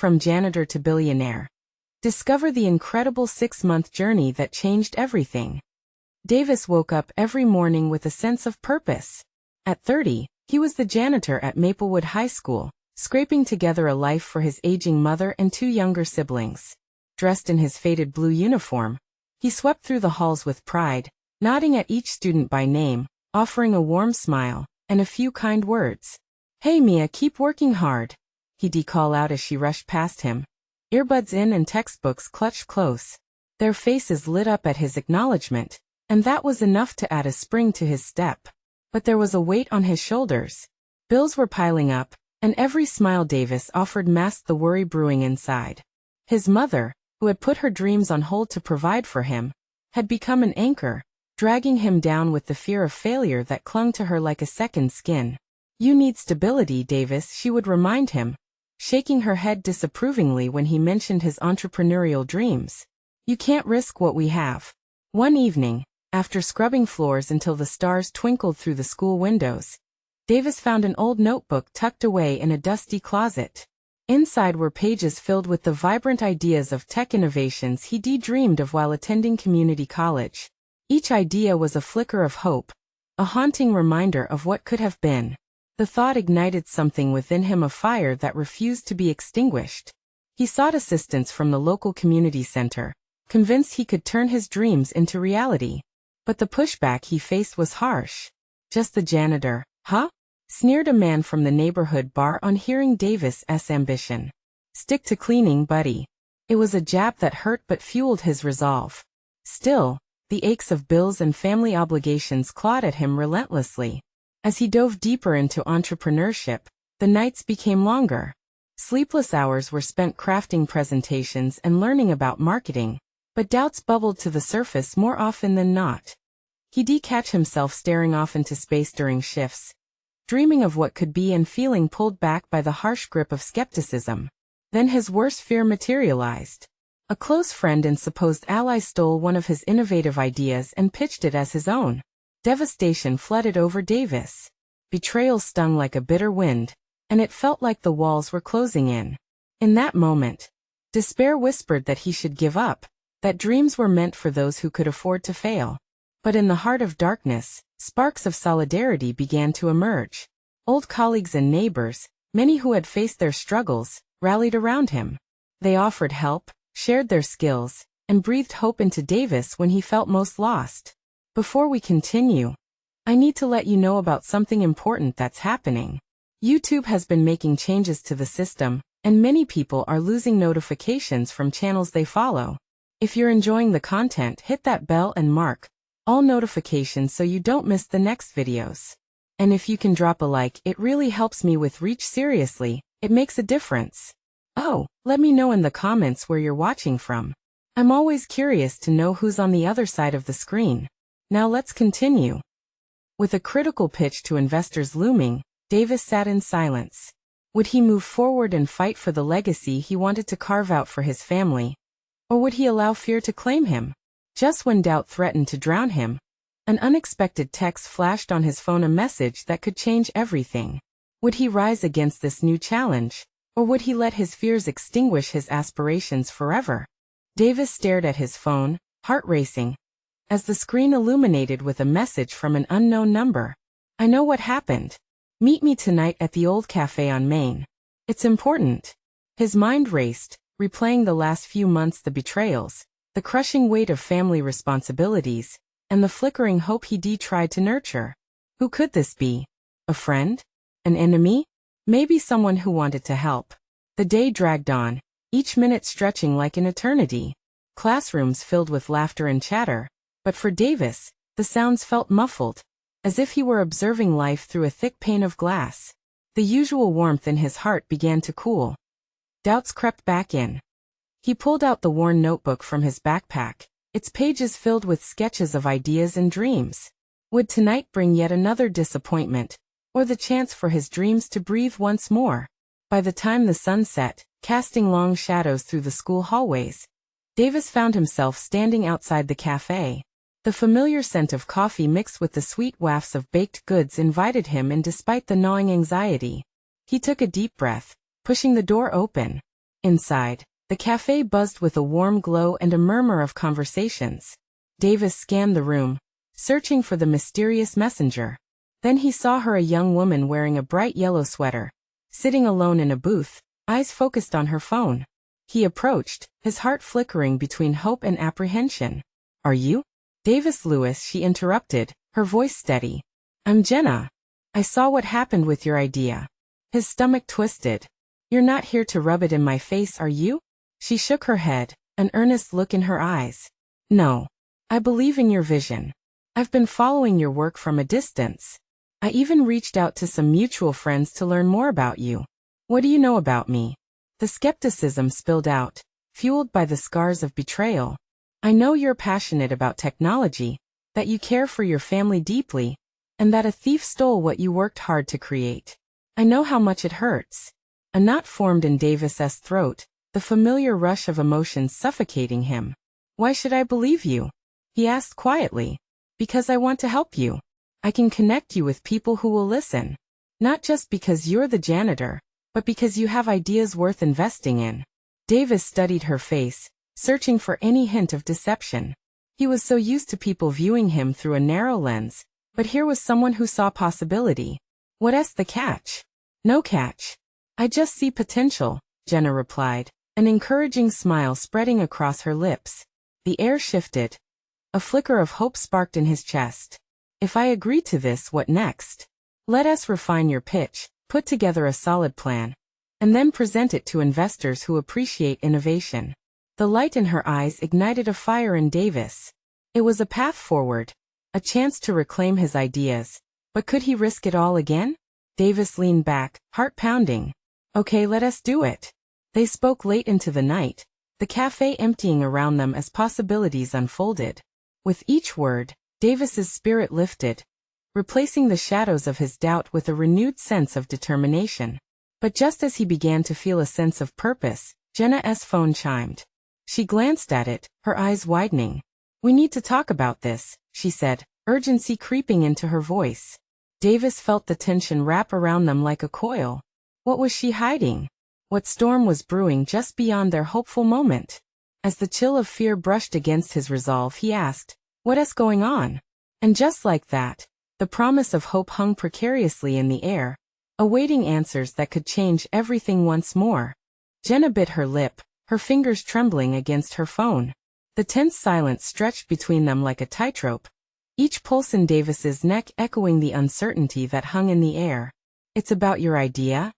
From Janitor to Billionaire. Discover the incredible 6-month journey that changed everything. Davis woke up every morning with a sense of purpose. At 30, he was the janitor at Maplewood High School, scraping together a life for his aging mother and 2 younger siblings. Dressed in his faded blue uniform, he swept through the halls with pride, nodding at each student by name, offering a warm smile and a few kind words. "Hey Mia, keep working hard," he'd call out as she rushed past him. Earbuds in and textbooks clutched close. Their faces lit up at his acknowledgement, and that was enough to add a spring to his step. But there was a weight on his shoulders. Bills were piling up, and every smile Davis offered masked the worry brewing inside. His mother, who had put her dreams on hold to provide for him, had become an anchor, dragging him down with the fear of failure that clung to her like a second skin. "You need stability, Davis," she would remind him, shaking her head disapprovingly when he mentioned his entrepreneurial dreams. "You can't risk what we have." One evening, after scrubbing floors until the stars twinkled through the school windows, Davis found an old notebook tucked away in a dusty closet. Inside were pages filled with the vibrant ideas of tech innovations he dreamed of while attending community college. Each idea was a flicker of hope, a haunting reminder of what could have been. The thought ignited something within him, a fire that refused to be extinguished. He sought assistance from the local community center, convinced he could turn his dreams into reality. But the pushback he faced was harsh. "Just the janitor, huh?" sneered a man from the neighborhood bar on hearing Davis's ambition. "Stick to cleaning, buddy." It was a jab that hurt but fueled his resolve. Still, the aches of bills and family obligations clawed at him relentlessly. As he dove deeper into entrepreneurship, the nights became longer. Sleepless hours were spent crafting presentations and learning about marketing, but doubts bubbled to the surface more often than not. He'd catch himself staring off into space during shifts, dreaming of what could be and feeling pulled back by the harsh grip of skepticism. Then his worst fear materialized. A close friend and supposed ally stole one of his innovative ideas and pitched it as his own. Devastation flooded over Davis. Betrayal stung like a bitter wind, and it felt like the walls were closing in. In that moment, despair whispered that he should give up, that dreams were meant for those who could afford to fail. But in the heart of darkness, sparks of solidarity began to emerge. Old colleagues and neighbors, many who had faced their struggles, rallied around him. They offered help, shared their skills, and breathed hope into Davis when he felt most lost. Before we continue, I need to let you know about something important that's happening. YouTube has been making changes to the system, and many people are losing notifications from channels they follow. If you're enjoying the content, hit that bell and mark all notifications so you don't miss the next videos. And if you can drop a like, it really helps me with reach. Seriously, it makes a difference. Oh, let me know in the comments where you're watching from. I'm always curious to know who's on the other side of the screen. Now let's continue. With a critical pitch to investors looming, Davis sat in silence. Would he move forward and fight for the legacy he wanted to carve out for his family? Or would he allow fear to claim him? Just when doubt threatened to drown him, an unexpected text flashed on his phone, a message that could change everything. Would he rise against this new challenge, or would he let his fears extinguish his aspirations forever? Davis stared at his phone, heart racing, as the screen illuminated with a message from an unknown number. "I know what happened. Meet me tonight at the old cafe on Main. It's important." His mind raced, replaying the last few months, the betrayals, the crushing weight of family responsibilities, and the flickering hope he'd tried to nurture. Who could this be? A friend? An enemy? Maybe someone who wanted to help. The day dragged on, each minute stretching like an eternity. Classrooms filled with laughter and chatter, but for Davis, the sounds felt muffled, as if he were observing life through a thick pane of glass. The usual warmth in his heart began to cool. Doubts crept back in. He pulled out the worn notebook from his backpack, its pages filled with sketches of ideas and dreams. Would tonight bring yet another disappointment, or the chance for his dreams to breathe once more? By the time the sun set, casting long shadows through the school hallways, Davis found himself standing outside the cafe. The familiar scent of coffee mixed with the sweet wafts of baked goods invited him in despite the gnawing anxiety. He took a deep breath, pushing the door open. Inside, the cafe buzzed with a warm glow and a murmur of conversations. Davis scanned the room, searching for the mysterious messenger. Then he saw her, a young woman wearing a bright yellow sweater, sitting alone in a booth, eyes focused on her phone. He approached, his heart flickering between hope and apprehension. "Are you Davis Lewis?" she interrupted, her voice steady. "I'm Jenna. I saw what happened with your idea." His stomach twisted. "You're not here to rub it in my face, are you?" She shook her head, an earnest look in her eyes. "No. I believe in your vision. I've been following your work from a distance. I even reached out to some mutual friends to learn more about you. What do you know about me?" The skepticism spilled out, fueled by the scars of betrayal. "I know you're passionate about technology, that you care for your family deeply, and that a thief stole what you worked hard to create. I know how much it hurts." A knot formed in Davis's throat, the familiar rush of emotions suffocating him. "Why should I believe you?" he asked quietly. "Because I want to help you. I can connect you with people who will listen. Not just because you're the janitor, but because you have ideas worth investing in." Davis studied her face, searching for any hint of deception. He was so used to people viewing him through a narrow lens, but here was someone who saw possibility. "What's the catch?" "No catch. I just see potential," Jenna replied, an encouraging smile spreading across her lips. The air shifted. A flicker of hope sparked in his chest. "If I agree to this, what next? Let us refine your pitch, put together a solid plan, and then present it to investors who appreciate innovation." The light in her eyes ignited a fire in Davis. It was a path forward, a chance to reclaim his ideas, but could he risk it all again? Davis leaned back, heart pounding. "Okay, let us do it." They spoke late into the night, the cafe emptying around them as possibilities unfolded. With each word, Davis's spirit lifted, replacing the shadows of his doubt with a renewed sense of determination. But just as he began to feel a sense of purpose, Jenna's phone chimed. She glanced at it, her eyes widening. "We need to talk about this," she said, urgency creeping into her voice. Davis felt the tension wrap around them like a coil. What was she hiding? What storm was brewing just beyond their hopeful moment? As the chill of fear brushed against his resolve, he asked, "What's going on?" And just like that, the promise of hope hung precariously in the air, awaiting answers that could change everything once more. Jenna bit her lip, her fingers trembling against her phone. The tense silence stretched between them like a tightrope, each pulse in Davis's neck echoing the uncertainty that hung in the air. "It's about your idea?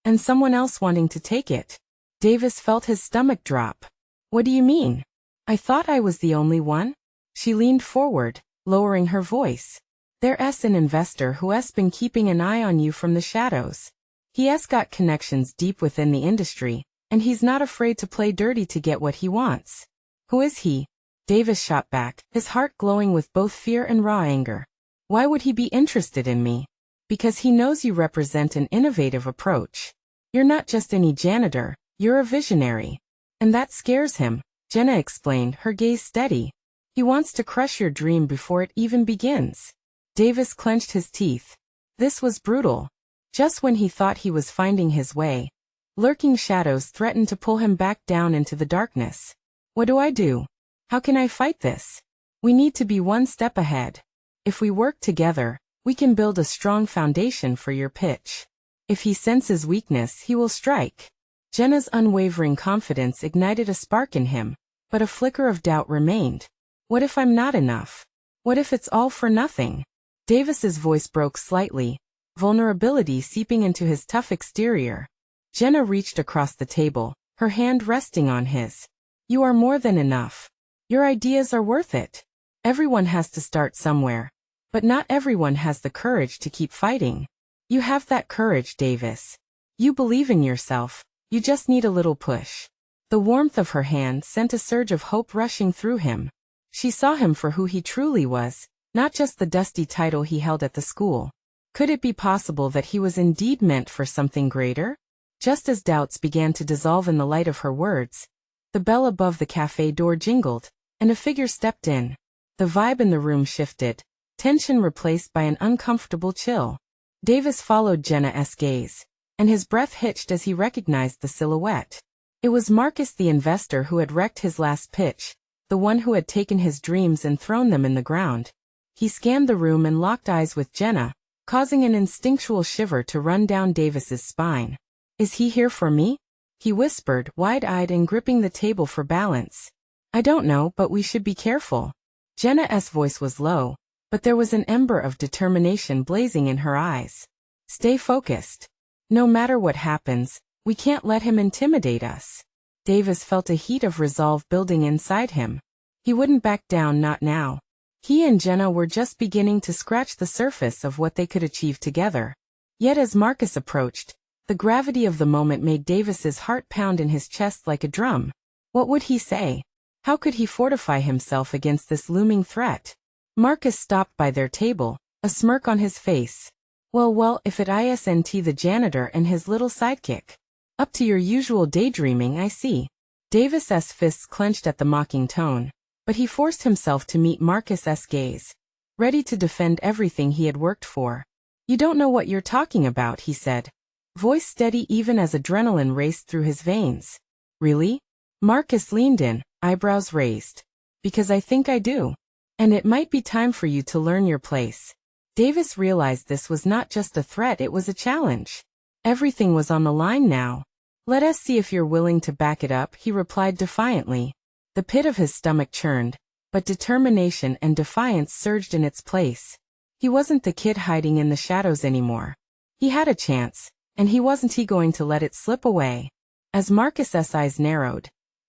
And someone else wanting to take it?" Davis felt his stomach drop. "What do you mean? I thought I was the only one?" She leaned forward, lowering her voice. "There's an investor who's been keeping an eye on you from the shadows. He's got connections deep within the industry, and he's not afraid to play dirty to get what he wants." "Who is he?" Davis shot back, his heart glowing with both fear and raw anger. "Why would he be interested in me?" "Because he knows you represent an innovative approach. You're not just any janitor, you're a visionary. And that scares him," Jenna explained, her gaze steady. "He wants to crush your dream before it even begins." Davis clenched his teeth. This was brutal. Just when he thought he was finding his way, lurking shadows threatened to pull him back down into the darkness. "What do I do? How can I fight this? We need to be one step ahead. If we work together, we can build a strong foundation for your pitch. If he senses weakness, he will strike." Jenna's unwavering confidence ignited a spark in him, but a flicker of doubt remained. "What if I'm not enough? What if it's all for nothing?" Davis's voice broke slightly, vulnerability seeping into his tough exterior. Jenna reached across the table, her hand resting on his. "You are more than enough. Your ideas are worth it. Everyone has to start somewhere. But not everyone has the courage to keep fighting. You have that courage, Davis. You believe in yourself, you just need a little push." The warmth of her hand sent a surge of hope rushing through him. She saw him for who he truly was, not just the dusty title he held at the school. Could it be possible that he was indeed meant for something greater? Just as doubts began to dissolve in the light of her words, the bell above the cafe door jingled, and a figure stepped in. The vibe in the room shifted, tension replaced by an uncomfortable chill. Davis followed Jenna's gaze, and his breath hitched as he recognized the silhouette. It was Marcus the investor who had wrecked his last pitch, the one who had taken his dreams and thrown them in the ground. He scanned the room and locked eyes with Jenna, causing an instinctual shiver to run down Davis's spine. "Is he here for me?" he whispered, wide-eyed and gripping the table for balance. "I don't know, but we should be careful." Jenna's voice was low, but there was an ember of determination blazing in her eyes. "Stay focused. No matter what happens, we can't let him intimidate us." Davis felt a heat of resolve building inside him. He wouldn't back down, not now. He and Jenna were just beginning to scratch the surface of what they could achieve together. Yet as Marcus approached, the gravity of the moment made Davis's heart pound in his chest like a drum. What would he say? How could he fortify himself against this looming threat? Marcus stopped by their table, a smirk on his face. Well, if it isn't the janitor and his little sidekick. Up to your usual daydreaming, I see." Davis's fists clenched at the mocking tone, but he forced himself to meet Marcus's gaze, ready to defend everything he had worked for. "You don't know what you're talking about," he said, voice steady even as adrenaline raced through his veins. "Really?" Marcus leaned in, eyebrows raised. "Because I think I do. And it might be time for you to learn your place." Davis realized this was not just a threat, it was a challenge. Everything was on the line now. "Let us see if you're willing to back it up," he replied defiantly. The pit of his stomach churned, but determination and defiance surged in its place. He wasn't the kid hiding in the shadows anymore. He had a chance, and he wasn't going to let it slip away. As Marcus's eyes narrowed,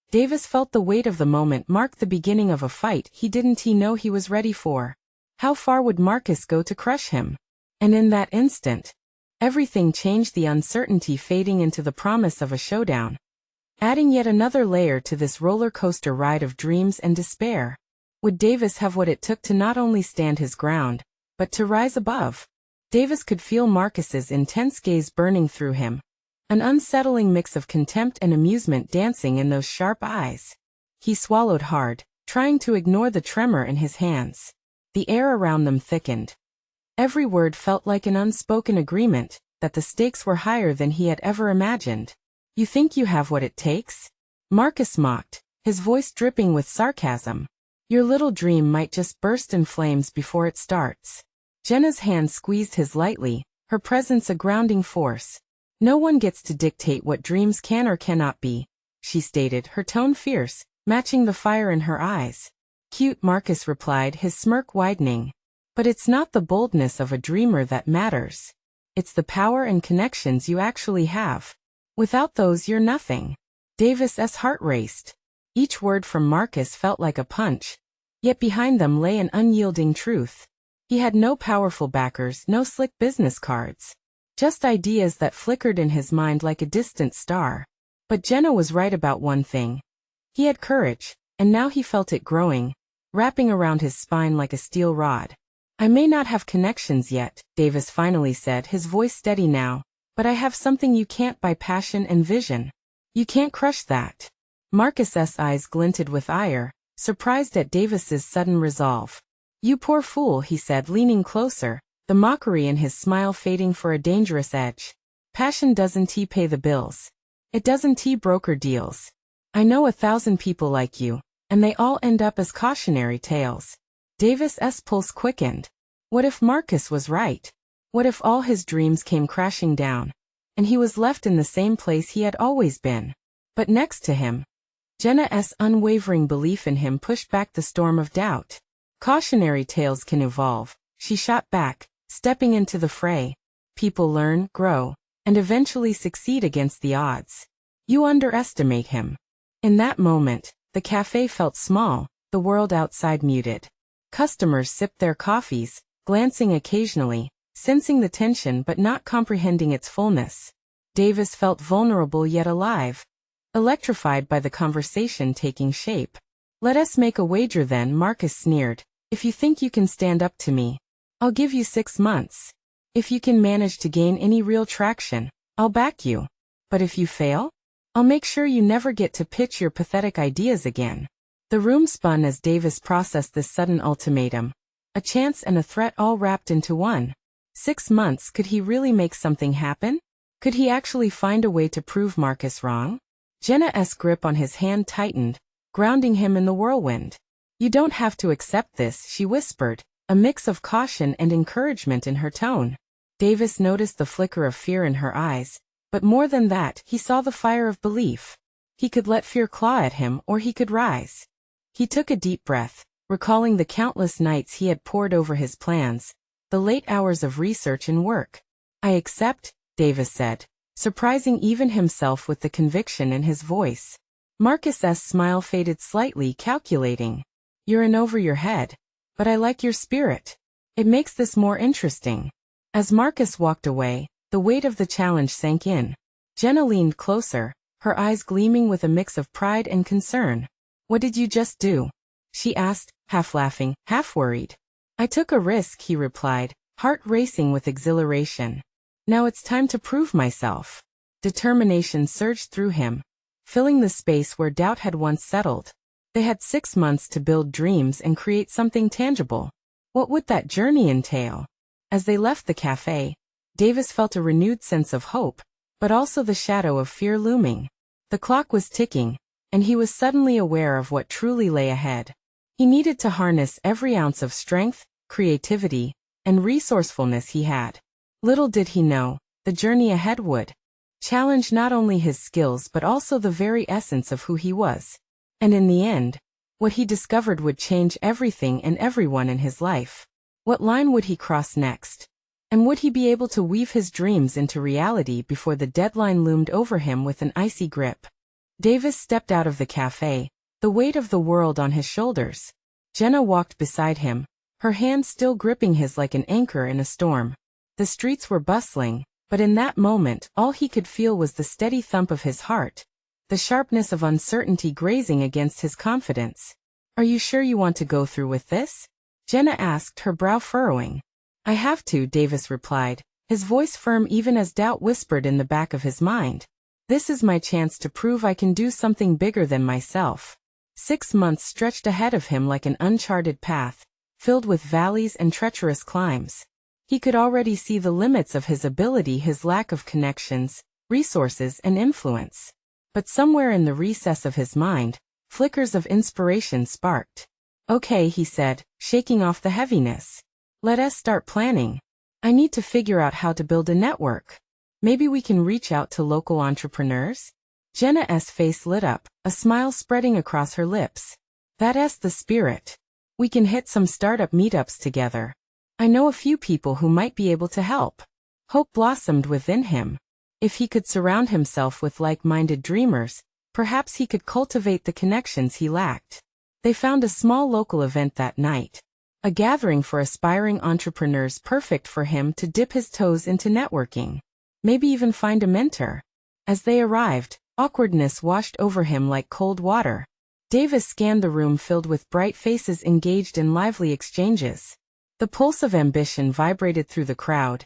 Davis felt the weight of the moment mark the beginning of a fight he didn't know he was ready for. How far would Marcus go to crush him? And in that instant, everything changed, the uncertainty fading into the promise of a showdown, adding yet another layer to this roller coaster ride of dreams and despair. Would Davis have what it took to not only stand his ground, but to rise above? Davis could feel Marcus's intense gaze burning through him, an unsettling mix of contempt and amusement dancing in those sharp eyes. He swallowed hard, trying to ignore the tremor in his hands. The air around them thickened. Every word felt like an unspoken agreement that the stakes were higher than he had ever imagined. "You think you have what it takes?" Marcus mocked, his voice dripping with sarcasm. "Your little dream might just burst in flames before it starts." Jenna's hand squeezed his lightly, her presence a grounding force. "No one gets to dictate what dreams can or cannot be," she stated, her tone fierce, matching the fire in her eyes. "Cute," Marcus replied, his smirk widening. "But it's not the boldness of a dreamer that matters. It's the power and connections you actually have. Without those, you're nothing." Davis's heart raced. Each word from Marcus felt like a punch, yet behind them lay an unyielding truth. He had no powerful backers, no slick business cards. Just ideas that flickered in his mind like a distant star. But Jenna was right about one thing. He had courage, and now he felt it growing, wrapping around his spine like a steel rod. "I may not have connections yet," Davis finally said, his voice steady now, "but I have something you can't buy: passion and vision. You can't crush that." Marcus's eyes glinted with ire, surprised at Davis's sudden resolve. "You poor fool," he said, leaning closer, the mockery in his smile fading for a dangerous edge. "Passion doesn't pay the bills. It doesn't broker deals. I know 1,000 people like you, and they all end up as cautionary tales." Davis's pulse quickened. What if Marcus was right? What if all his dreams came crashing down, and he was left in the same place he had always been? But next to him, Jenna's unwavering belief in him pushed back the storm of doubt. "Cautionary tales can evolve," she shot back, stepping into the fray. "People learn, grow, and eventually succeed against the odds. You underestimate him." In that moment, the cafe felt small, the world outside muted. Customers sipped their coffees, glancing occasionally, sensing the tension but not comprehending its fullness. Davis felt vulnerable yet alive, electrified by the conversation taking shape. "Let us make a wager then," Marcus sneered. "If you think you can stand up to me, I'll give you 6 months. If you can manage to gain any real traction, I'll back you. But if you fail, I'll make sure you never get to pitch your pathetic ideas again." The room spun as Davis processed this sudden ultimatum. A chance and a threat all wrapped into one. 6 months, could he really make something happen? Could he actually find a way to prove Marcus wrong? Jenna's grip on his hand tightened, grounding him in the whirlwind. "You don't have to accept this," she whispered, a mix of caution and encouragement in her tone. Davis noticed the flicker of fear in her eyes, but more than that, he saw the fire of belief. He could let fear claw at him, or he could rise. He took a deep breath, recalling the countless nights he had pored over his plans, the late hours of research and work. "I accept," Davis said, surprising even himself with the conviction in his voice. Marcus's smile faded slightly, calculating. "You're in over your head, but I like your spirit. It makes this more interesting." As Marcus walked away, the weight of the challenge sank in. Jenna leaned closer, her eyes gleaming with a mix of pride and concern. "What did you just do?" she asked, half laughing, half worried. "I took a risk," he replied, heart racing with exhilaration. "Now it's time to prove myself." Determination surged through him, filling the space where doubt had once settled. They had 6 months to build dreams and create something tangible. What would that journey entail? As they left the cafe, Davis felt a renewed sense of hope, but also the shadow of fear looming. The clock was ticking, and he was suddenly aware of what truly lay ahead. He needed to harness every ounce of strength, creativity, and resourcefulness he had. Little did he know, the journey ahead would challenge not only his skills but also the very essence of who he was. And in the end, what he discovered would change everything and everyone in his life. What line would he cross next? And would he be able to weave his dreams into reality before the deadline loomed over him with an icy grip? Davis stepped out of the cafe, the weight of the world on his shoulders. Jenna walked beside him, her hand still gripping his like an anchor in a storm. The streets were bustling, but in that moment, all he could feel was the steady thump of his heart, the sharpness of uncertainty grazing against his confidence. "Are you sure you want to go through with this?" Jenna asked, her brow furrowing. "I have to," Davis replied, his voice firm even as doubt whispered in the back of his mind. "This is my chance to prove I can do something bigger than myself." 6 months stretched ahead of him like an uncharted path, filled with valleys and treacherous climbs. He could already see the limits of his ability, his lack of connections, resources, and influence. But somewhere in the recess of his mind, flickers of inspiration sparked. "Okay," he said, shaking off the heaviness. "Let us start planning. I need to figure out how to build a network. Maybe we can reach out to local entrepreneurs?" Jenna's face lit up, a smile spreading across her lips. "That's the spirit. We can hit some startup meetups together. I know a few people who might be able to help." Hope blossomed within him. If he could surround himself with like-minded dreamers, perhaps he could cultivate the connections he lacked. They found a small local event that night, a gathering for aspiring entrepreneurs perfect for him to dip his toes into networking, maybe even find a mentor. As they arrived, awkwardness washed over him like cold water. Davis scanned the room filled with bright faces engaged in lively exchanges. The pulse of ambition vibrated through the crowd,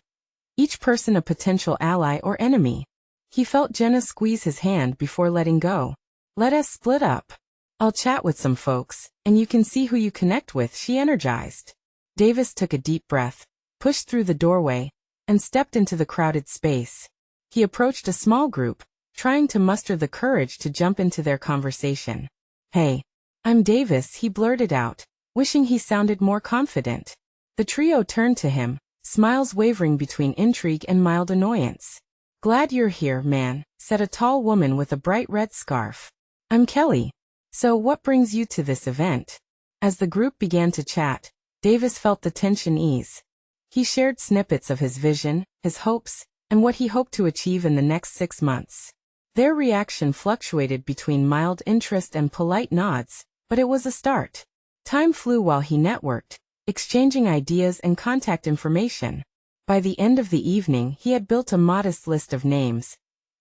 each person a potential ally or enemy. He felt Jenna squeeze his hand before letting go. "Let us split up. I'll chat with some folks, and you can see who you connect with," she energized. Davis took a deep breath, pushed through the doorway, and stepped into the crowded space. He approached a small group, trying to muster the courage to jump into their conversation. "Hey, I'm Davis," he blurted out, wishing he sounded more confident. The trio turned to him, smiles wavering between intrigue and mild annoyance. "Glad you're here, man," said a tall woman with a bright red scarf. "I'm Kelly. So what brings you to this event?" As the group began to chat, Davis felt the tension ease. He shared snippets of his vision, his hopes, and what he hoped to achieve in the next 6 months. Their reaction fluctuated between mild interest and polite nods, but it was a start. Time flew while he networked, exchanging ideas and contact information. By the end of the evening, he had built a modest list of names,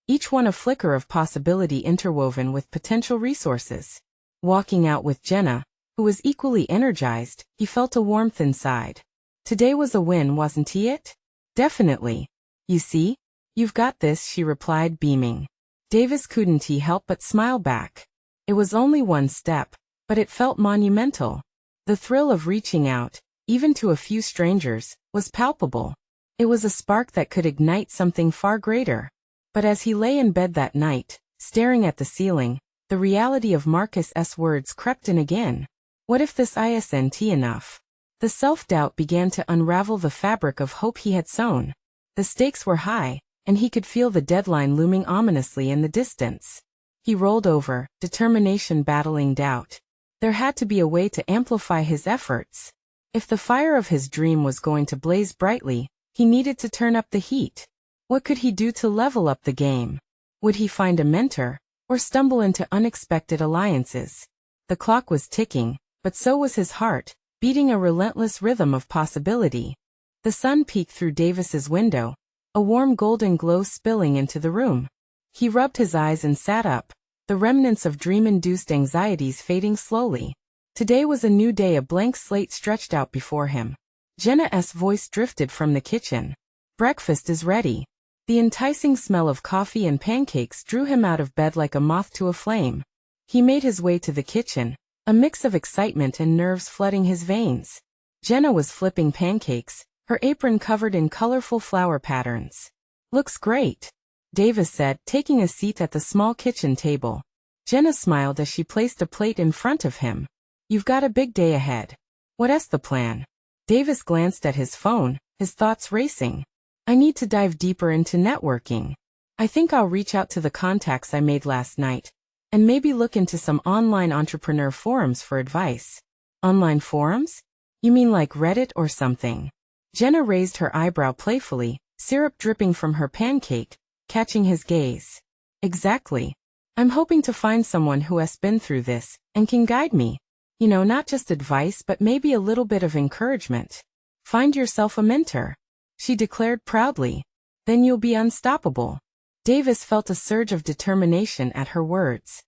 each one a flicker of possibility interwoven with potential resources. Walking out with Jenna, who was equally energized, he felt a warmth inside. Today was a win, wasn't it? "Definitely. You see? You've got this," she replied, beaming. Davis couldn't help but smile back. It was only one step, but it felt monumental. The thrill of reaching out, even to a few strangers, was palpable. It was a spark that could ignite something far greater. But as he lay in bed that night, Staring at the ceiling, the reality of Marcus's words crept in again. What if this isn't enough? The self-doubt began to unravel the fabric of hope he had sown. The stakes were high, and he could feel the deadline looming ominously in the distance. He rolled over, determination battling doubt. There had to be a way to amplify his efforts. If the fire of his dream was going to blaze brightly, he needed to turn up the heat. What could he do to level up the game? Would he find a mentor, or stumble into unexpected alliances? The clock was ticking, but so was his heart, beating a relentless rhythm of possibility. The sun peeked through Davis's window, a warm golden glow spilling into the room. He rubbed his eyes and sat up, the remnants of dream-induced anxieties fading slowly. Today was a new day, a blank slate stretched out before him. Jenna's voice drifted from the kitchen. Breakfast is ready. The enticing smell of coffee and pancakes drew him out of bed like a moth to a flame. He made his way to the kitchen, a mix of excitement and nerves flooding his veins. Jenna was flipping pancakes, her apron covered in colorful flower patterns. "Looks great," Davis said, taking a seat at the small kitchen table. Jenna smiled as she placed a plate in front of him. "You've got a big day ahead. What's the plan?" Davis glanced at his phone, his thoughts racing. "I need to dive deeper into networking. I think I'll reach out to the contacts I made last night, and maybe look into some online entrepreneur forums for advice." "Online forums? You mean like Reddit or something?" Jenna raised her eyebrow playfully, syrup dripping from her pancake, catching his gaze. "Exactly. I'm hoping to find someone who has been through this, and can guide me. Not just advice but maybe a little bit of encouragement. Find yourself a mentor," she declared proudly. "Then you'll be unstoppable." Davis felt a surge of determination at her words.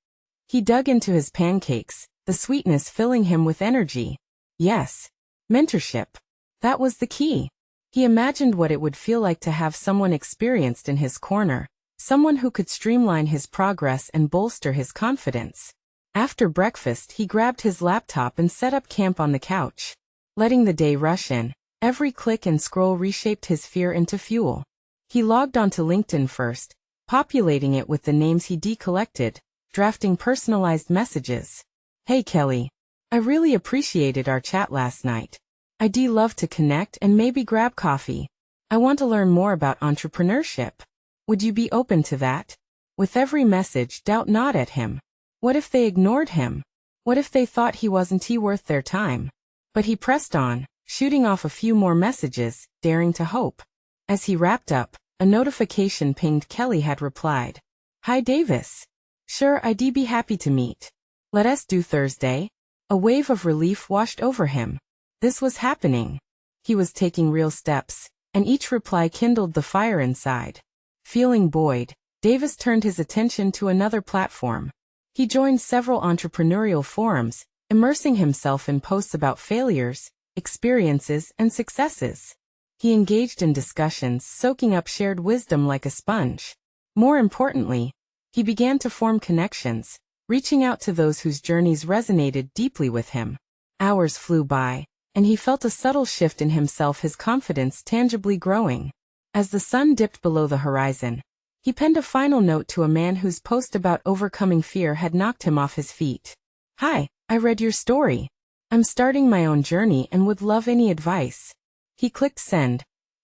He dug into his pancakes, the sweetness filling him with energy. Yes. Mentorship. That was the key. He imagined what it would feel like to have someone experienced in his corner, someone who could streamline his progress and bolster his confidence. After breakfast, he grabbed his laptop and set up camp on the couch. Letting the day rush in, every click and scroll reshaped his fear into fuel. He logged onto LinkedIn first, populating it with the names he decollected, drafting personalized messages. "Hey Kelly. I really appreciated our chat last night. I'd love to connect and maybe grab coffee. I want to learn more about entrepreneurship. Would you be open to that?" With every message, doubt gnawed at him. What if they ignored him? What if they thought he wasn't worth their time? But he pressed on, shooting off a few more messages, daring to hope. As he wrapped up, a notification pinged. Kelly had replied. "Hi Davis. Sure, I'd be happy to meet. Let's do Thursday." A wave of relief washed over him. This was happening. He was taking real steps, and each reply kindled the fire inside. Feeling buoyed, Davis turned his attention to another platform. He joined several entrepreneurial forums, immersing himself in posts about failures, experiences, and successes. He engaged in discussions, soaking up shared wisdom like a sponge. More importantly, he began to form connections, reaching out to those whose journeys resonated deeply with him. Hours flew by, and he felt a subtle shift in himself, his confidence tangibly growing. As the sun dipped below the horizon, he penned a final note to a man whose post about overcoming fear had knocked him off his feet. "Hi, I read your story. I'm starting my own journey and would love any advice." He clicked send,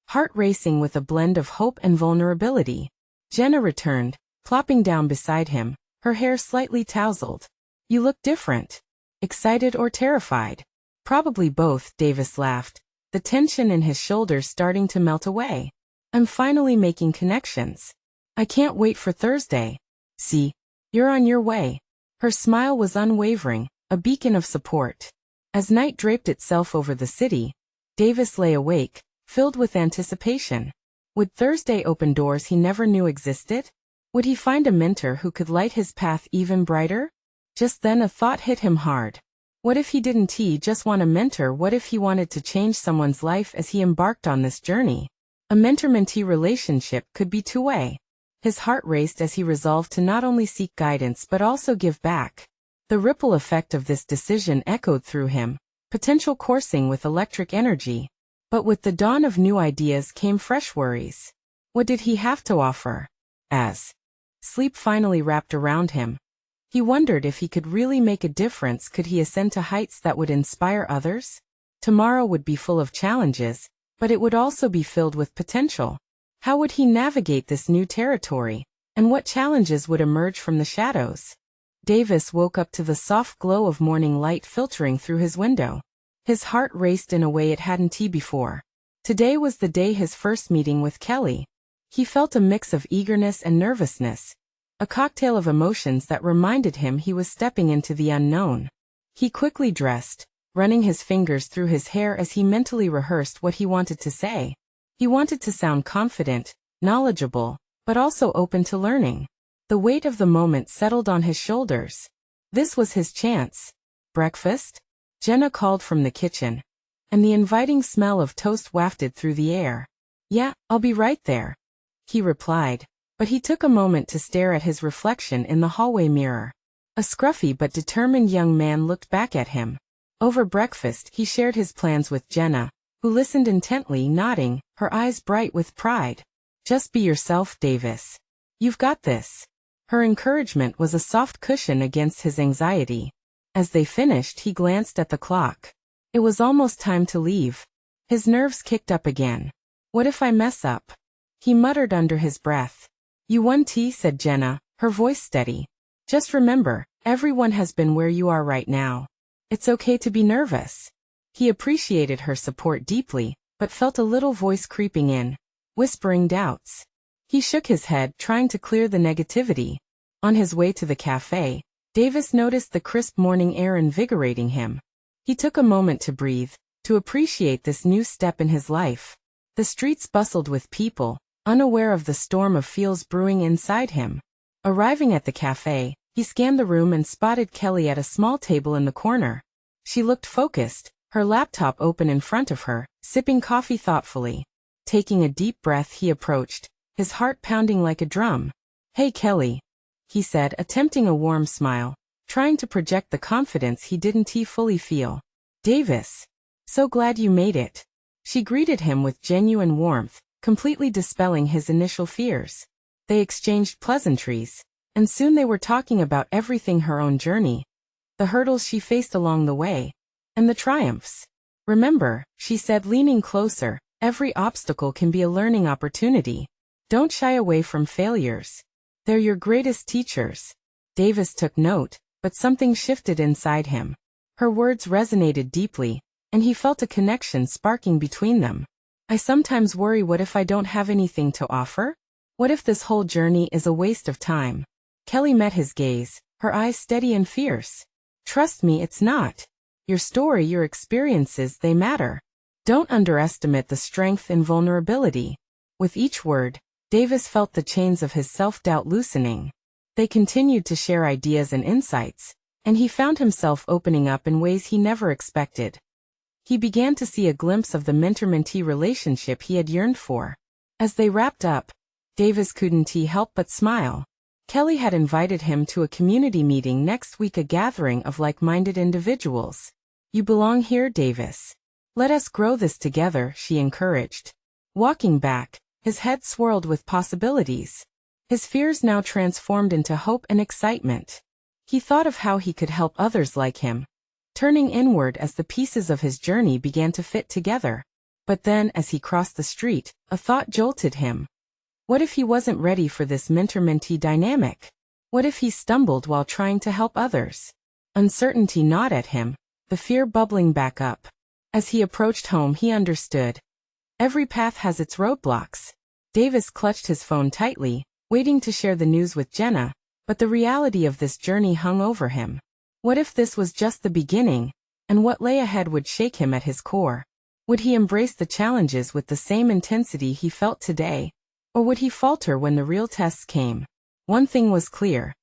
heart racing with a blend of hope and vulnerability. Jenna returned, plopping down beside him, her hair slightly tousled. "You look different. Excited or terrified?" "Probably both," Davis laughed, the tension in his shoulders starting to melt away. "I'm finally making connections. I can't wait for Thursday. See, you're on your way." Her smile was unwavering, a beacon of support. As night draped itself over the city, Davis lay awake, filled with anticipation. Would Thursday open doors he never knew existed? Would he find a mentor who could light his path even brighter? Just then a thought hit him hard. What if he didn't just want a mentor? What if he wanted to change someone's life as he embarked on this journey? A mentor-mentee relationship could be two-way. His heart raced as he resolved to not only seek guidance but also give back. The ripple effect of this decision echoed through him, potential coursing with electric energy. But with the dawn of new ideas came fresh worries. What did he have to offer? As Sleep finally wrapped around him. He wondered if he could really make a difference. Could he ascend to heights that would inspire others? Tomorrow would be full of challenges, but it would also be filled with potential. How would he navigate this new territory? And what challenges would emerge from the shadows? Davis woke up to the soft glow of morning light filtering through his window. His heart raced in a way it hadn't before. Today was the day his first meeting with Kelly. He felt a mix of eagerness and nervousness, a cocktail of emotions that reminded him he was stepping into the unknown. He quickly dressed, running his fingers through his hair as he mentally rehearsed what he wanted to say. He wanted to sound confident, knowledgeable, but also open to learning. The weight of the moment settled on his shoulders. This was his chance. Breakfast? Jenna called from the kitchen, and the inviting smell of toast wafted through the air. Yeah, I'll be right there, he replied, but he took a moment to stare at his reflection in the hallway mirror. A scruffy but determined young man looked back at him. Over breakfast, he shared his plans with Jenna, who listened intently, nodding, her eyes bright with pride. Just be yourself, Davis. You've got this. Her encouragement was a soft cushion against his anxiety. As they finished, he glanced at the clock. It was almost time to leave. His nerves kicked up again. What if I mess up? He muttered under his breath. You won, said Jenna, her voice steady. Just remember, everyone has been where you are right now. It's okay to be nervous. He appreciated her support deeply, but felt a little voice creeping in, whispering doubts. He shook his head, trying to clear the negativity. On his way to the cafe, Davis noticed the crisp morning air invigorating him. He took a moment to breathe, to appreciate this new step in his life. The streets bustled with people, unaware of the storm of feels brewing inside him. Arriving at the cafe, he scanned the room and spotted Kelly at a small table in the corner. She looked focused, her laptop open in front of her, sipping coffee thoughtfully. Taking a deep breath, he approached, his heart pounding like a drum. Hey Kelly, he said, attempting a warm smile, trying to project the confidence he didn't fully feel. Davis. So glad you made it. She greeted him with genuine warmth, completely dispelling his initial fears. They exchanged pleasantries, and soon they were talking about everything: her own journey, the hurdles she faced along the way, and the triumphs. Remember, she said, leaning closer, every obstacle can be a learning opportunity. Don't shy away from failures. They're your greatest teachers. Davis took note, but something shifted inside him. Her words resonated deeply, and he felt a connection sparking between them. I sometimes worry, what if I don't have anything to offer? What if this whole journey is a waste of time? Kelly met his gaze, her eyes steady and fierce. Trust me, it's not. Your story, your experiences, they matter. Don't underestimate the strength and vulnerability. With each word, Davis felt the chains of his self-doubt loosening. They continued to share ideas and insights, and he found himself opening up in ways he never expected. He began to see a glimpse of the mentor-mentee relationship he had yearned for. As they wrapped up, Davis couldn't help but smile. Kelly had invited him to a community meeting next week, a gathering of like-minded individuals. You belong here, Davis. Let us grow this together, she encouraged. Walking back, his head swirled with possibilities. His fears now transformed into hope and excitement. He thought of how he could help others like him, turning inward as the pieces of his journey began to fit together. But then, as he crossed the street, a thought jolted him. What if he wasn't ready for this mentor-mentee dynamic? What if he stumbled while trying to help others? Uncertainty gnawed at him, the fear bubbling back up. As he approached home, he understood. Every path has its roadblocks. Davis clutched his phone tightly, waiting to share the news with Jenna, but the reality of this journey hung over him. What if this was just the beginning, and what lay ahead would shake him at his core? Would he embrace the challenges with the same intensity he felt today, or would he falter when the real tests came? One thing was clear.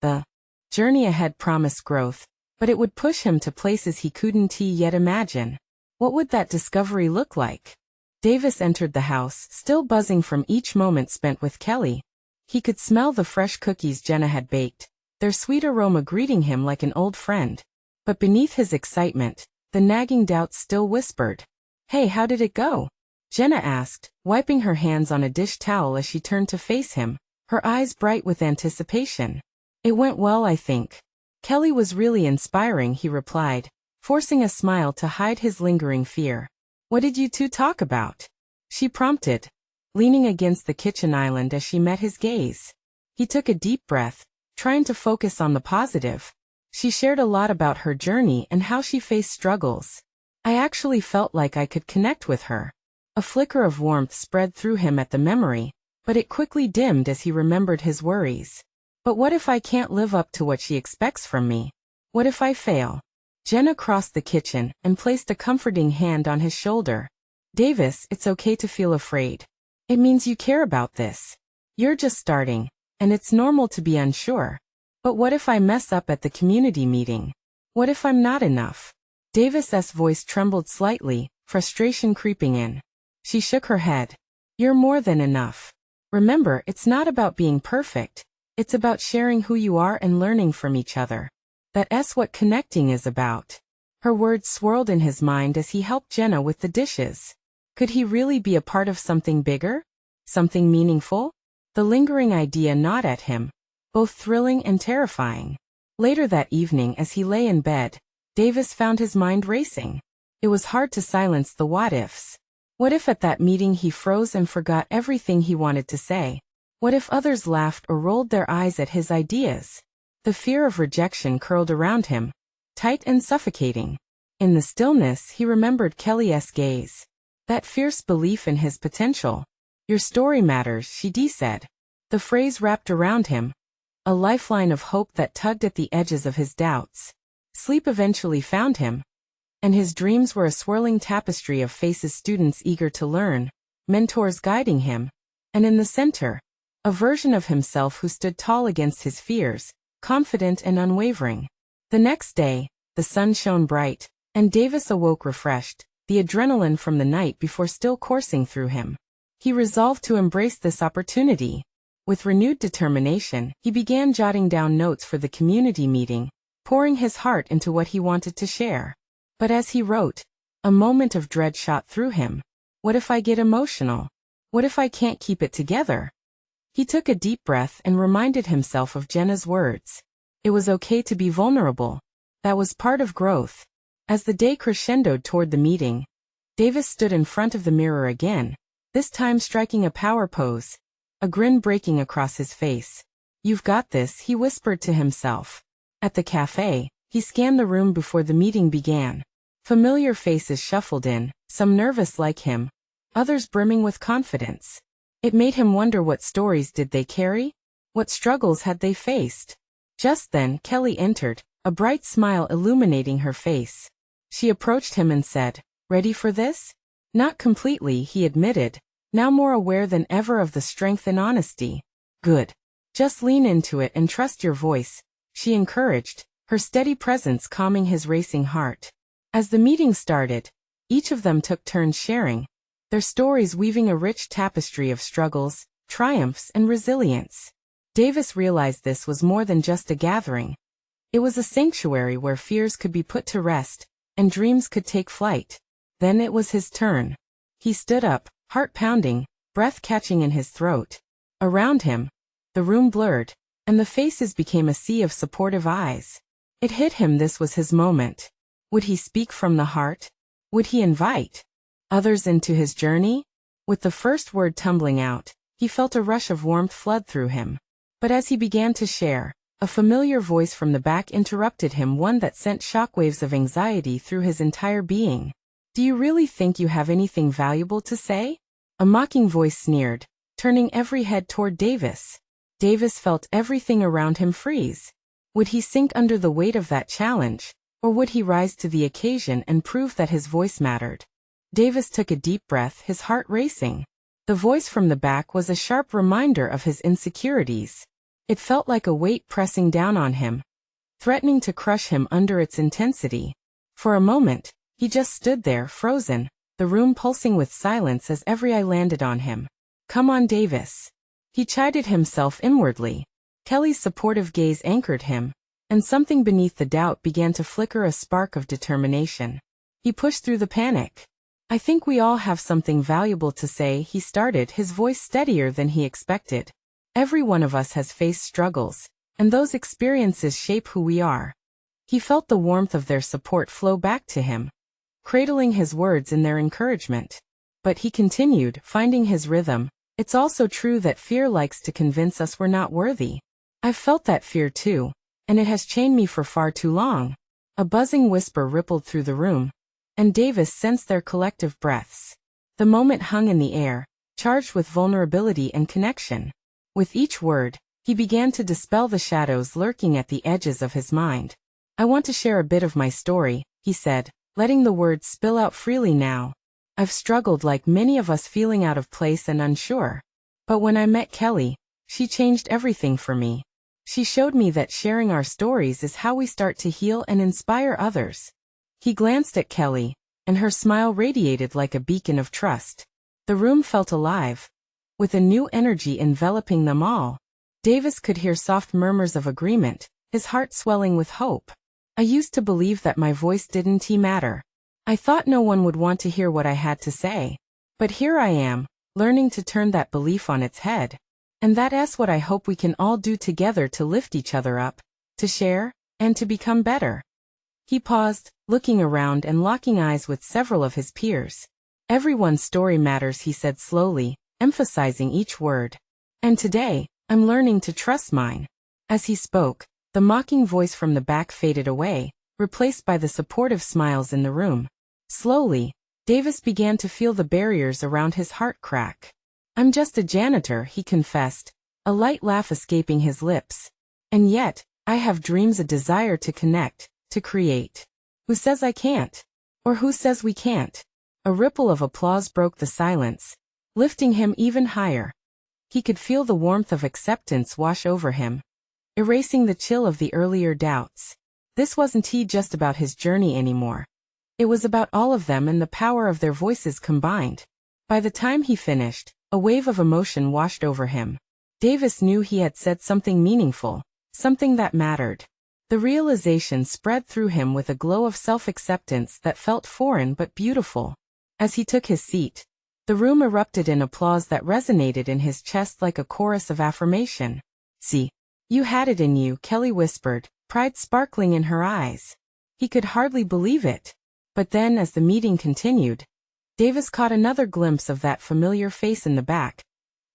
The journey ahead promised growth, but it would push him to places he couldn't yet imagine. What would that discovery look like? Davis entered the house, still buzzing from each moment spent with Kelly. He could smell the fresh cookies Jenna had baked, their sweet aroma greeting him like an old friend. But beneath his excitement, the nagging doubts still whispered. Hey, how did it go? Jenna asked, wiping her hands on a dish towel as she turned to face him, her eyes bright with anticipation. It went well, I think. Kelly was really inspiring, he replied, forcing a smile to hide his lingering fear. What did you two talk about? She prompted, leaning against the kitchen island as she met his gaze. He took a deep breath, trying to focus on the positive. She shared a lot about her journey and how she faced struggles. I actually felt like I could connect with her. A flicker of warmth spread through him at the memory, but it quickly dimmed as he remembered his worries. But what if I can't live up to what she expects from me? What if I fail? Jenna crossed the kitchen and placed a comforting hand on his shoulder. Davis, it's okay to feel afraid. It means you care about this. You're just starting, and it's normal to be unsure. But what if I mess up at the community meeting? What if I'm not enough? Davis's voice trembled slightly, frustration creeping in. She shook her head. You're more than enough. Remember, it's not about being perfect. It's about sharing who you are and learning from each other. That's what connecting is about. Her words swirled in his mind as he helped Jenna with the dishes. Could he really be a part of something bigger? Something meaningful? The lingering idea gnawed at him, both thrilling and terrifying. Later that evening as he lay in bed, Davis found his mind racing. It was hard to silence the what-ifs. What if at that meeting he froze and forgot everything he wanted to say? What if others laughed or rolled their eyes at his ideas? The fear of rejection curled around him, tight and suffocating. In the stillness he remembered Kelly's gaze. That fierce belief in his potential. Your story matters, she said. The phrase wrapped around him, a lifeline of hope that tugged at the edges of his doubts. Sleep eventually found him, and his dreams were a swirling tapestry of faces, students eager to learn, mentors guiding him, and in the center, a version of himself who stood tall against his fears, confident and unwavering. The next day, the sun shone bright, and Davis awoke refreshed, the adrenaline from the night before still coursing through him. He resolved to embrace this opportunity. With renewed determination, he began jotting down notes for the community meeting, pouring his heart into what he wanted to share. But as he wrote, a moment of dread shot through him. What if I get emotional? What if I can't keep it together? He took a deep breath and reminded himself of Jenna's words. It was okay to be vulnerable. That was part of growth. As the day crescendoed toward the meeting, Davis stood in front of the mirror again, this time striking a power pose, a grin breaking across his face. You've got this, he whispered to himself. At the cafe, he scanned the room before the meeting began. Familiar faces shuffled in, some nervous like him, others brimming with confidence. It made him wonder, what stories did they carry? What struggles had they faced? Just then, Kelly entered, a bright smile illuminating her face. She approached him and said, "Ready for this?" Not completely, he admitted, now more aware than ever of the strength and honesty. Good. Just lean into it and trust your voice, she encouraged, her steady presence calming his racing heart. As the meeting started, each of them took turns sharing, their stories weaving a rich tapestry of struggles, triumphs, and resilience. Davis realized this was more than just a gathering. It was a sanctuary where fears could be put to rest, and dreams could take flight. Then it was his turn. He stood up, heart pounding, breath catching in his throat. Around him, the room blurred, and the faces became a sea of supportive eyes. It hit him, this was his moment. Would he speak from the heart? Would he invite others into his journey? With the first word tumbling out, he felt a rush of warmth flood through him. But as he began to share, a familiar voice from the back interrupted him, one that sent shockwaves of anxiety through his entire being. Do you really think you have anything valuable to say? A mocking voice sneered, turning every head toward Davis. Davis felt everything around him freeze. Would he sink under the weight of that challenge, or would he rise to the occasion and prove that his voice mattered? Davis took a deep breath, his heart racing. The voice from the back was a sharp reminder of his insecurities. It felt like a weight pressing down on him, threatening to crush him under its intensity. For a moment, he just stood there, frozen, the room pulsing with silence as every eye landed on him. Come on, Davis. He chided himself inwardly. Kelly's supportive gaze anchored him, and something beneath the doubt began to flicker, a spark of determination. He pushed through the panic. I think we all have something valuable to say, he started, his voice steadier than he expected. Every one of us has faced struggles, and those experiences shape who we are. He felt the warmth of their support flow back to him, cradling his words in their encouragement. But he continued, finding his rhythm. It's also true that fear likes to convince us we're not worthy. I've felt that fear too, and it has chained me for far too long. A buzzing whisper rippled through the room, and Davis sensed their collective breaths. The moment hung in the air, charged with vulnerability and connection. With each word, he began to dispel the shadows lurking at the edges of his mind. I want to share a bit of my story, he said, letting the words spill out freely now. I've struggled like many of us, feeling out of place and unsure. But when I met Kelly, she changed everything for me. She showed me that sharing our stories is how we start to heal and inspire others. He glanced at Kelly, and her smile radiated like a beacon of trust. The room felt alive, with a new energy enveloping them all. Davis could hear soft murmurs of agreement, his heart swelling with hope. I used to believe that my voice didn't matter. I thought no one would want to hear what I had to say. But here I am, learning to turn that belief on its head. And that's what I hope we can all do together to lift each other up, to share, and to become better. He paused, looking around and locking eyes with several of his peers. Everyone's story matters, he said slowly, emphasizing each word. And today, I'm learning to trust mine. As he spoke, the mocking voice from the back faded away, replaced by the supportive smiles in the room. Slowly, Davis began to feel the barriers around his heart crack. I'm just a janitor, he confessed, a light laugh escaping his lips. And yet, I have dreams, a desire to connect, to create. Who says I can't? Or who says we can't? A ripple of applause broke the silence, lifting him even higher. He could feel the warmth of acceptance wash over him, erasing the chill of the earlier doubts. This wasn't just about his journey anymore. It was about all of them and the power of their voices combined. By the time he finished, a wave of emotion washed over him. Davis knew he had said something meaningful, something that mattered. The realization spread through him with a glow of self-acceptance that felt foreign but beautiful. As he took his seat, the room erupted in applause that resonated in his chest like a chorus of affirmation. See, you had it in you, Kelly whispered, pride sparkling in her eyes. He could hardly believe it. But then, as the meeting continued, Davis caught another glimpse of that familiar face in the back.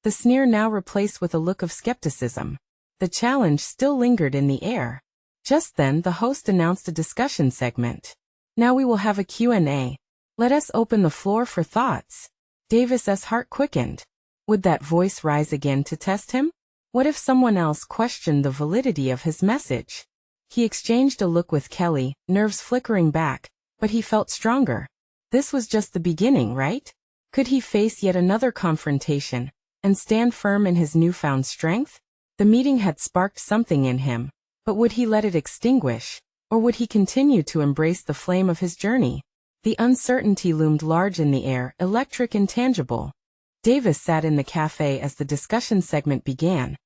The sneer now replaced with a look of skepticism. The challenge still lingered in the air. Just then, the host announced a discussion segment. Now we will have a Q&A. Let us open the floor for thoughts. Davis's heart quickened. Would that voice rise again to test him? What if someone else questioned the validity of his message? He exchanged a look with Kelly, nerves flickering back, but he felt stronger. This was just the beginning, right? Could he face yet another confrontation, and stand firm in his newfound strength? The meeting had sparked something in him, but would he let it extinguish, or would he continue to embrace the flame of his journey? The uncertainty loomed large in the air, electric and tangible. Davis sat in the cafe as the discussion segment began,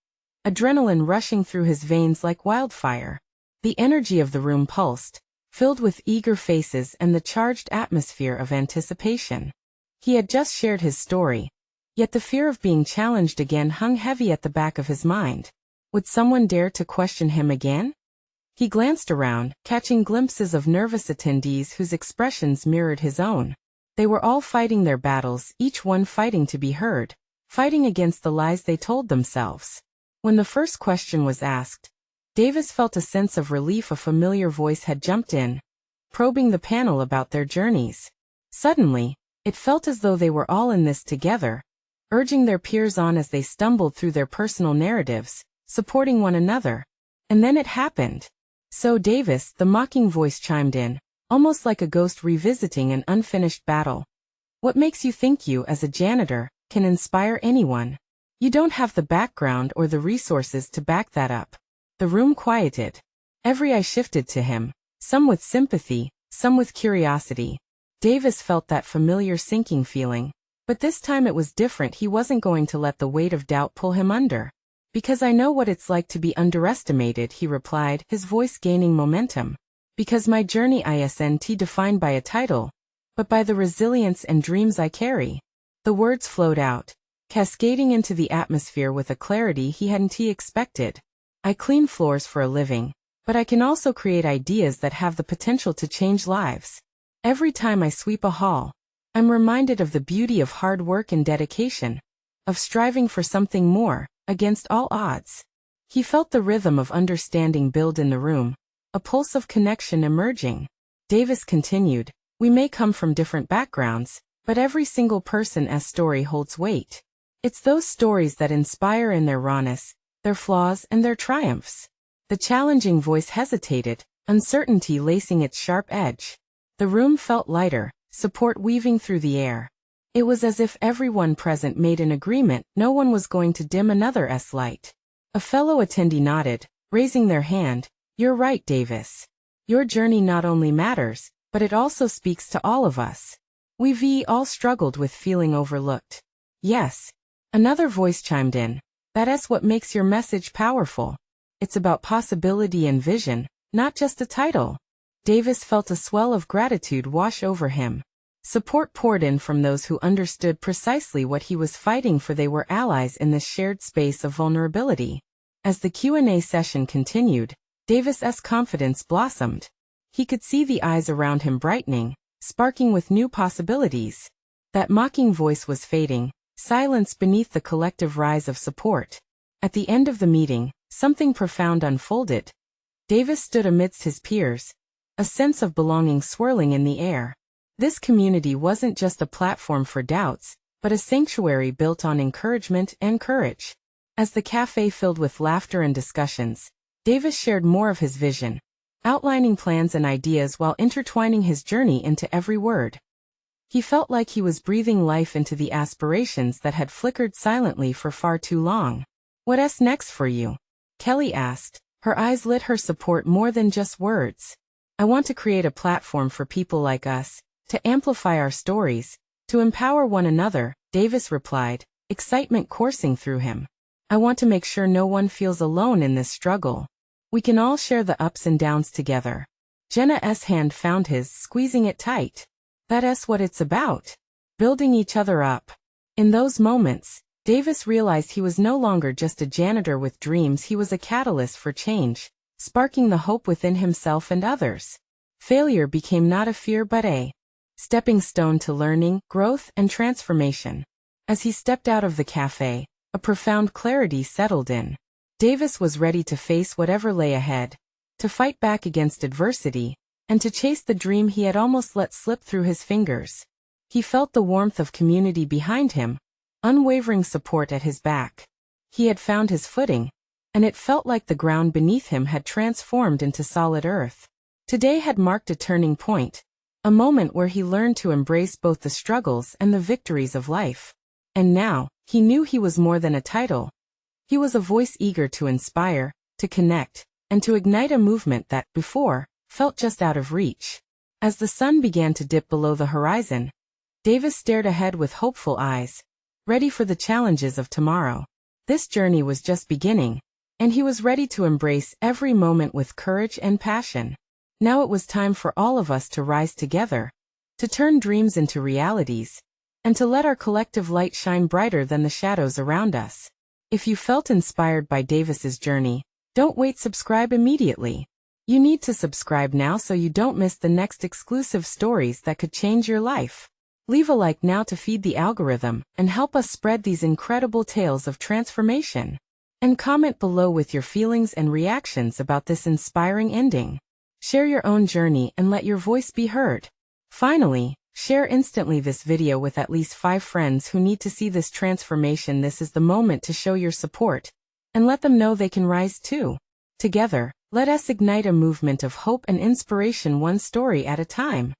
adrenaline rushing through his veins like wildfire. The energy of the room pulsed, filled with eager faces and the charged atmosphere of anticipation. He had just shared his story, yet the fear of being challenged again hung heavy at the back of his mind. Would someone dare to question him again? He glanced around, catching glimpses of nervous attendees whose expressions mirrored his own. They were all fighting their battles, each one fighting to be heard, fighting against the lies they told themselves. When the first question was asked, Davis felt a sense of relief. A familiar voice had jumped in, probing the panel about their journeys. Suddenly, it felt as though they were all in this together, urging their peers on as they stumbled through their personal narratives, supporting one another. And then it happened. So Davis, the mocking voice chimed in, almost like a ghost revisiting an unfinished battle. What makes you think you, as a janitor, can inspire anyone? You don't have the background or the resources to back that up. The room quieted. Every eye shifted to him, some with sympathy, some with curiosity. Davis felt that familiar sinking feeling, but this time it was different. He wasn't going to let the weight of doubt pull him under. Because I know what it's like to be underestimated, he replied, his voice gaining momentum. Because my journey isn't defined by a title, but by the resilience and dreams I carry. The words flowed out, cascading into the atmosphere with a clarity he hadn't expected. I clean floors for a living, but I can also create ideas that have the potential to change lives. Every time I sweep a hall, I'm reminded of the beauty of hard work and dedication, of striving for something more, against all odds. He felt the rhythm of understanding build in the room, a pulse of connection emerging. Davis continued, "We may come from different backgrounds, but every single person's story holds weight. It's those stories that inspire in their rawness, their flaws and their triumphs." The challenging voice hesitated, uncertainty lacing its sharp edge. The room felt lighter, support weaving through the air. It was as if everyone present made an agreement no one was going to dim another's light. A fellow attendee nodded, raising their hand. "You're right, Davis. Your journey not only matters, but it also speaks to all of us. We've all struggled with feeling overlooked." "Yes." Another voice chimed in. "That's what makes your message powerful. It's about possibility and vision, not just a title." Davis felt a swell of gratitude wash over him. Support poured in from those who understood precisely what he was fighting for. They were allies in this shared space of vulnerability. As the Q&A session continued, Davis's confidence blossomed. He could see the eyes around him brightening, sparking with new possibilities. That mocking voice was fading, silence beneath the collective rise of support. At the end of the meeting, something profound unfolded. Davis stood amidst his peers, a sense of belonging swirling in the air. This community wasn't just a platform for doubts, but a sanctuary built on encouragement and courage. As the cafe filled with laughter and discussions, Davis shared more of his vision, outlining plans and ideas while intertwining his journey into every word. He felt like he was breathing life into the aspirations that had flickered silently for far too long. "What's next for you?" Kelly asked, her eyes lit. Her support more than just words. "I want to create a platform for people like us, to amplify our stories, to empower one another," Davis replied, excitement coursing through him. "I want to make sure no one feels alone in this struggle. We can all share the ups and downs together." Jenna's hand found his, squeezing it tight. "That's what it's about. Building each other up." In those moments, Davis realized he was no longer just a janitor with dreams. He was a catalyst for change, sparking the hope within himself and others. Failure became not a fear but a stepping stone to learning, growth, and transformation. As he stepped out of the cafe, a profound clarity settled in. Davis was ready to face whatever lay ahead, to fight back against adversity, and to chase the dream he had almost let slip through his fingers. He felt the warmth of community behind him, unwavering support at his back. He had found his footing, and it felt like the ground beneath him had transformed into solid earth. Today had marked a turning point, a moment where he learned to embrace both the struggles and the victories of life. And now, he knew he was more than a title. He was a voice eager to inspire, to connect, and to ignite a movement that, before, felt just out of reach. As the sun began to dip below the horizon, Davis stared ahead with hopeful eyes, ready for the challenges of tomorrow. This journey was just beginning, and he was ready to embrace every moment with courage and passion. Now it was time for all of us to rise together, to turn dreams into realities, and to let our collective light shine brighter than the shadows around us. If you felt inspired by Davis's journey, don't wait. Subscribe immediately. You need to subscribe now so you don't miss the next exclusive stories that could change your life. Leave a like now to feed the algorithm and help us spread these incredible tales of transformation. And comment below with your feelings and reactions about this inspiring ending. Share your own journey and let your voice be heard. Finally, share instantly this video with at least 5 friends who need to see this transformation. This is the moment to show your support, and let them know they can rise too. Together, let us ignite a movement of hope and inspiration, one story at a time.